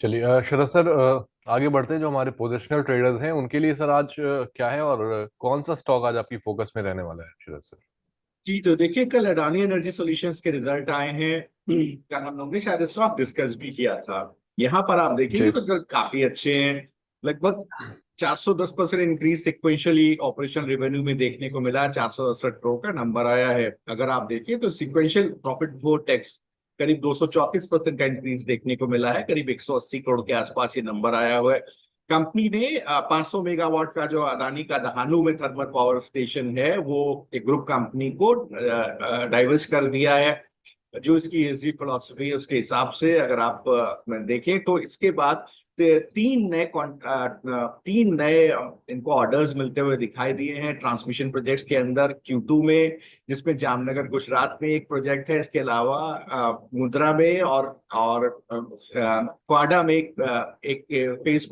चलिए शरद सर, आगे बढ़ते हैं। जो हमारे पोजिशनल ट्रेडर्स हैं उनके लिए सर आज क्या है और कौन सा स्टॉक आज आपकी फोकस में रहने वाला है शरद सर? जी तो देखिए, कल अडानी एनर्जी सॉल्यूशंस के रिजल्ट आए हैं। कल हम लोग ने शायद स्टॉक डिस्कस भी किया था। यहाँ पर आप देखेंगे जी। तो रिजल्ट काफी अच्छे हैं। लगभग 410% इंक्रीज सिक्वेंशियली ऑपरेशन रेवेन्यू में देखने को मिला है। 468 करोड़ का नंबर आया है। अगर आप देखिए तो सिक्वेंशियल प्रॉफिट बिफोर टैक्स करीब 234% का इंक्रीज देखने को मिला है। करीब 180 करोड़ के आसपास ये नंबर आया हुआ है। कंपनी ने 500 मेगावाट का जो अदानी का दहानू में थर्मल पावर स्टेशन है वो एक ग्रुप कंपनी को डाइवर्स कर दिया है। जो इसकी ईएसजी फिलोसफी है उसके हिसाब से अगर आप देखें तो इसके बाद तीन नए इनको ऑर्डर्स मिलते हुए दिखाई दिए हैं ट्रांसमिशन प्रोजेक्ट्स के अंदर Q2 में, जिसमें जामनगर गुजरात में एक प्रोजेक्ट है। इसके अलावा मुंद्रा में और क्वाडा में एक फेज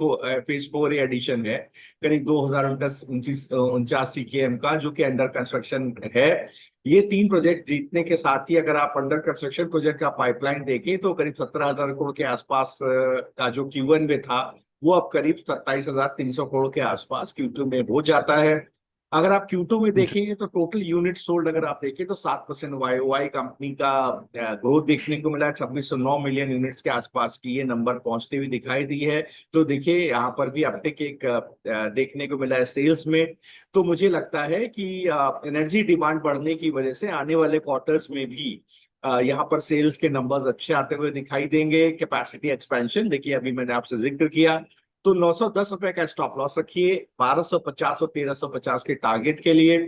4 एडिशन है। करीब 2049 का जो कि अंडर कंस्ट्रक्शन है। ये तीन प्रोजेक्ट जीतने के साथ ही अगर आप अंडर कंस्ट्रक्शन प्रोजेक्ट का पाइपलाइन देखें तो करीब 17,000 करोड़ के आसपास का जो Q1 में था वो अब करीब 27,300 करोड़ के आसपास Q2 में हो जाता है। अगर आप Q2 में जी। देखेंगे तो टोटल यूनिट सोल्ड अगर आप देखें तो 7% वाई कंपनी का ग्रोथ देखने को मिला है। 2609 मिलियन यूनिट्स के आसपास की ये नंबर पहुंचते हुए दिखाई दी है। तो देखिए यहाँ पर भी अपटेक एक देखने को मिला है सेल्स में। तो मुझे लगता है कि एनर्जी डिमांड बढ़ने की वजह से आने वाले क्वार्टर्स में भी यहाँ पर सेल्स के नंबर्स अच्छे आते हुए दिखाई देंगे। कैपेसिटी एक्सपेंशन देखिए, अभी मैंने आपसे जिक्र किया। तो 910 रुपए का स्टॉप लॉस रखिए 1250 और 1350 के टारगेट के लिए।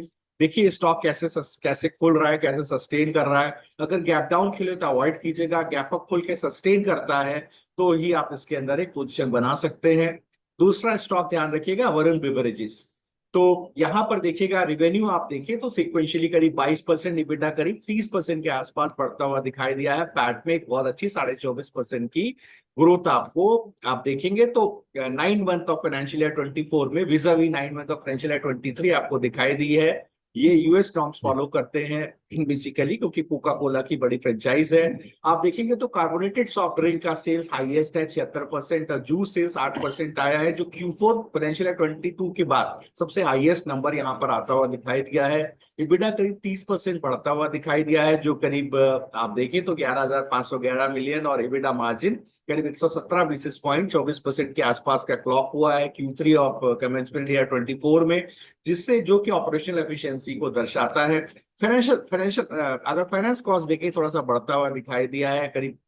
देखिए स्टॉक कैसे खुल रहा है, कैसे सस्टेन कर रहा है। अगर गैप डाउन खिले तो अवॉइड कीजिएगा। गैप अप खुल के सस्टेन करता है तो ही आप इसके अंदर एक पोजीशन बना सकते हैं। दूसरा स्टॉक ध्यान रखिएगा, वरुण बेवरेजेस। तो यहां पर देखिएगा रिवेन्यू आप देखिए तो सिक्वेंशियली करीब 22%, इबिटा करीब 30% के आसपास बढ़ता हुआ दिखाई दिया है। पैट में एक बहुत अच्छी 24.5% की ग्रोथ आपको आप देखेंगे तो 9 मंथ ऑफ फाइनेंशियल ईयर 24 में विजावी 9 मंथ ऑफ फाइनेंशियल ईयर 23 आपको दिखाई दी है। ये यूएस नॉर्म्स जी। फॉलो करते हैं बेसिकली, क्योंकि कोका कोला की बड़ी फ्रेंचाइज है। आप देखेंगे तो कार्बोनेटेड सॉफ्ट ड्रिंक का सेल्स हाईएस्ट है 76%, और जूस सेल्स 8% आया है, जो Q4 फाइनेंशियल ईयर 22 के बाद सबसे हाईएस्ट नंबर यहाँ पर आता हुआ दिखाई दिया है। इबिडा करीब 30% बढ़ता हुआ दिखाई दिया है, जो करीब आप देखें तो 11,511 मिलियन, और इबिडा मार्जिन करीब 117 बेसिस पॉइंट 24% के आसपास का क्लॉक हुआ है Q3 ऑफ कमेंसमेंट ईयर 24 में, जिससे जो कि ऑपरेशनल एफिशिएंसी को दर्शाता है। फाइनेंशियल अगर फाइनेंस कॉस्ट देखें थोड़ा सा बढ़ता हुआ दिखाई दिया है, करीब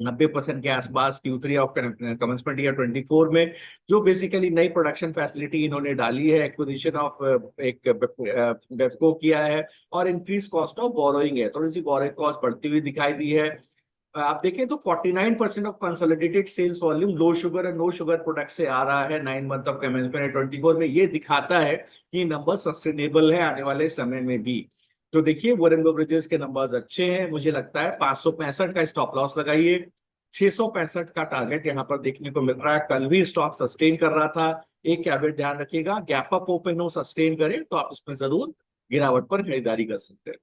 90% के आसपास Q3 ऑफ कमेंसमेंट ईयर 24 में, जो बेसिकली नई प्रोडक्शन फैसिलिटी इन्होंने डाली है, एक्विजिशन ऑफ एक बेफको किया है, और इंक्रीज कॉस्ट ऑफ बोरोइंग है। थोड़ी सी बोरोइंग कॉस्ट बढ़ती हुई दिखाई दी है। आप देखें तो 49% of consolidated sales volume low sugar और नो शुगर प्रोडक्ट से आ रहा है 9 मंथ ऑफ कमेंसमेंट 24 में। ये दिखाता है कि नंबर सस्टेनेबल है आने वाले समय में भी। तो देखिए वरुण बेवरेजेस के नंबर्स अच्छे हैं। मुझे लगता है 565 का स्टॉप लॉस लगाइए। 665 का टारगेट यहाँ पर देखने को मिल रहा है। कल भी स्टॉक सस्टेन कर रहा था। एक कैवेट ध्यान रखिएगा, गैप अप ओपन हो सस्टेन करे तो आप इसमें जरूर गिरावट पर खरीदारी कर सकते हैं।